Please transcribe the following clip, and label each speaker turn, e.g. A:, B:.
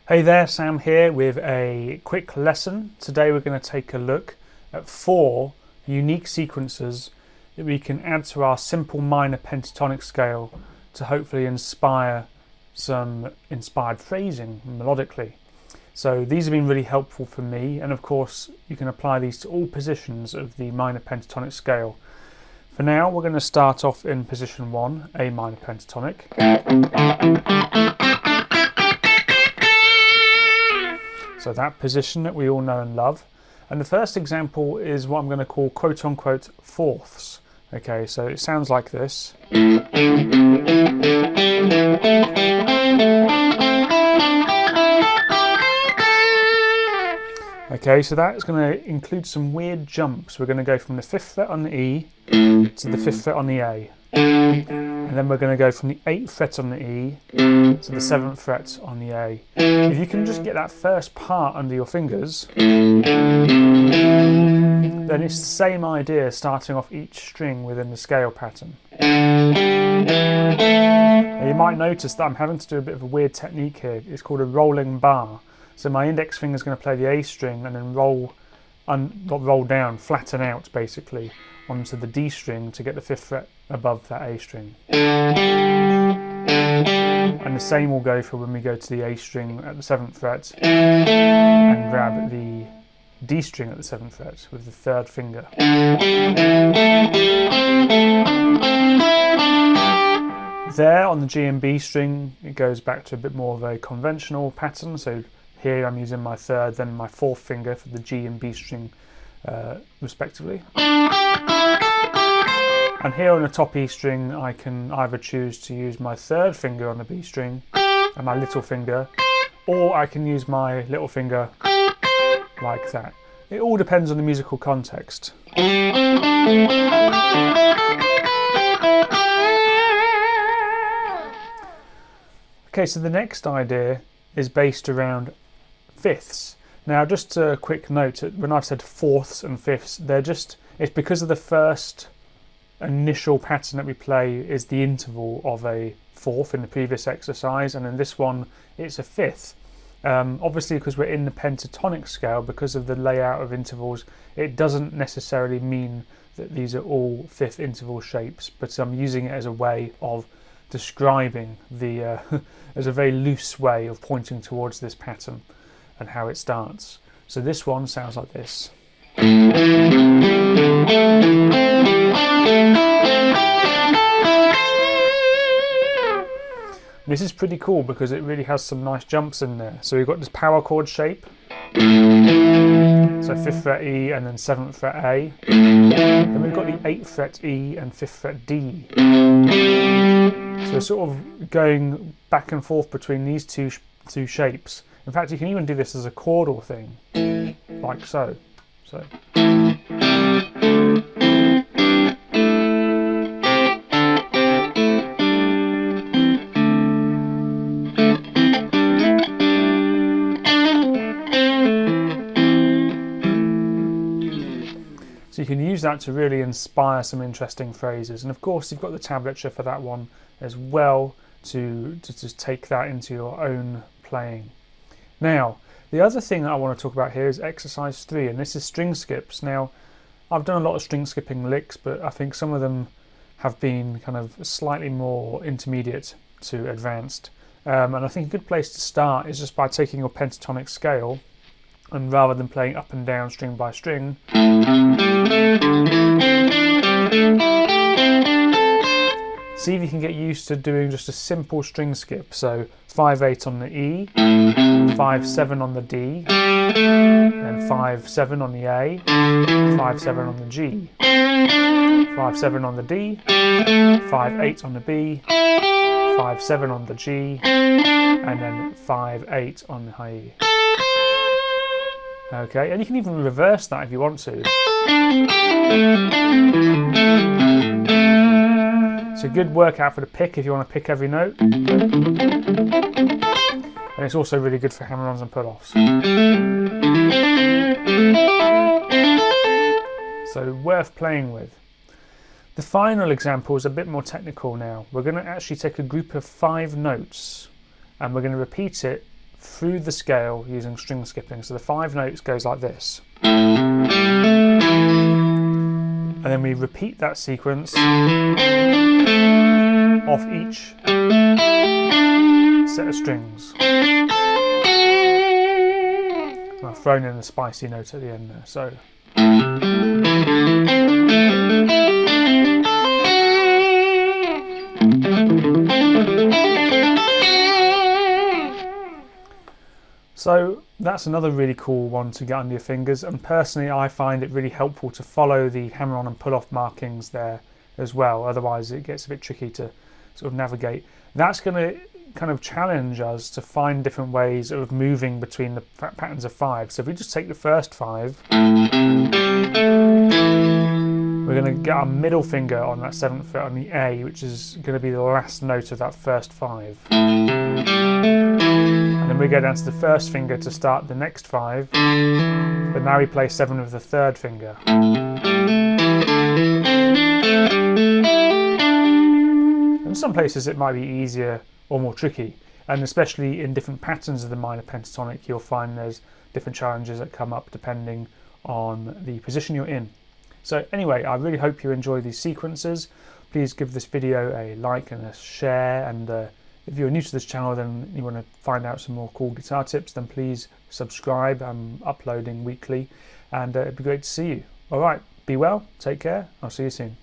A: Hey there, Sam here with a quick lesson. Today we're going to take a look at 4 unique sequences that we can add to our simple minor pentatonic scale to hopefully inspire some inspired phrasing melodically. So these have been really helpful for me, and of course you can apply these to all positions of the minor pentatonic scale. For now we're going to start off in position 1, A minor pentatonic. So that position that we all know and love. And the first example is what I'm going to call quote-unquote fourths. Okay, so it sounds like this. Okay, so that's going to include some weird jumps. We're going to go from the 5th fret on the E to the 5th fret on the A. And then we're going to go from the 8th fret on the E to the 7th fret on the A. If you can just get that first part under your fingers, then it's the same idea starting off each string within the scale pattern. Now you might notice that I'm having to do a bit of a weird technique here. It's called a rolling bar. So my index finger is going to play the A string and then not roll down, flatten out basically onto the D string to get the 5th fret above that A string. And the same will go for when we go to the A string at the 7th fret and grab the D string at the 7th fret with the 3rd finger. There on the G and B string it goes back to a bit more of a conventional pattern. So here I'm using my 3rd, then my 4th finger for the G and B string respectively. And here on the top E string I can either choose to use my 3rd finger on the B string and my little finger, or I can use my little finger like that. It all depends on the musical context. Okay, so the next idea is based around fifths. Now just a quick note, when I've said fourths and fifths, it's because of the first initial pattern that we play is the interval of a fourth in the previous exercise, and in this one it's a fifth. Obviously because we're in the pentatonic scale, because of the layout of intervals, it doesn't necessarily mean that these are all fifth interval shapes, but I'm using it as a way of describing the as a very loose way of pointing towards this pattern and how it starts. So this one sounds like this. This is pretty cool because it really has some nice jumps in there. So we've got this power chord shape. So 5th fret E and then 7th fret A. Then we've got the 8th fret E and 5th fret D. So we're sort of going back and forth between these two shapes. In fact, you can even do this as a chordal thing, like so. So you can use that to really inspire some interesting phrases, and of course you've got the tablature for that one as well to just take that into your own playing. Now, the other thing that I want to talk about here is exercise 3, and this is string skips. Now, I've done a lot of string skipping licks, but I think some of them have been kind of slightly more intermediate to advanced. And I think a good place to start is just by taking your pentatonic scale, and rather than playing up and down string by string, see if you can get used to doing just a simple string skip. So 5-8 on the E, 5-7 on the D, then 5-7 on the A, 5-7 on the G, 5-7 on the D, 5-8 on the B, 5-7 on the G, and then 5-8 on the high E. Okay, and you can even reverse that if you want to. It's a good workout for the pick if you want to pick every note. And it's also really good for hammer-ons and pull-offs. So worth playing with. The final example is a bit more technical now. We're going to actually take a group of 5 notes and we're going to repeat it through the scale using string skipping. So the 5 notes goes like this. And then we repeat that sequence off each set of strings. And I've thrown in a spicy note at the end there. So. So that's another really cool one to get under your fingers, and personally I find it really helpful to follow the hammer on and pull off markings there as well, otherwise it gets a bit tricky to sort of navigate. That's going to kind of challenge us to find different ways of moving between the patterns of 5. So if we just take the first 5, we're going to get our middle finger on that 7th fret on the A, which is going to be the last note of that first 5. And then we go down to the first finger to start the next 5, but now we play 7 with the 3rd finger. In some places it might be easier or more tricky, and especially in different patterns of the minor pentatonic you'll find there's different challenges that come up depending on the position you're in. So anyway, I really hope you enjoy these sequences. Please give this video a like and a share, and if you're new to this channel then you want to find out some more cool guitar tips, then please subscribe. I'm uploading weekly, and it'd be great to see you. Alright, be well, take care, I'll see you soon.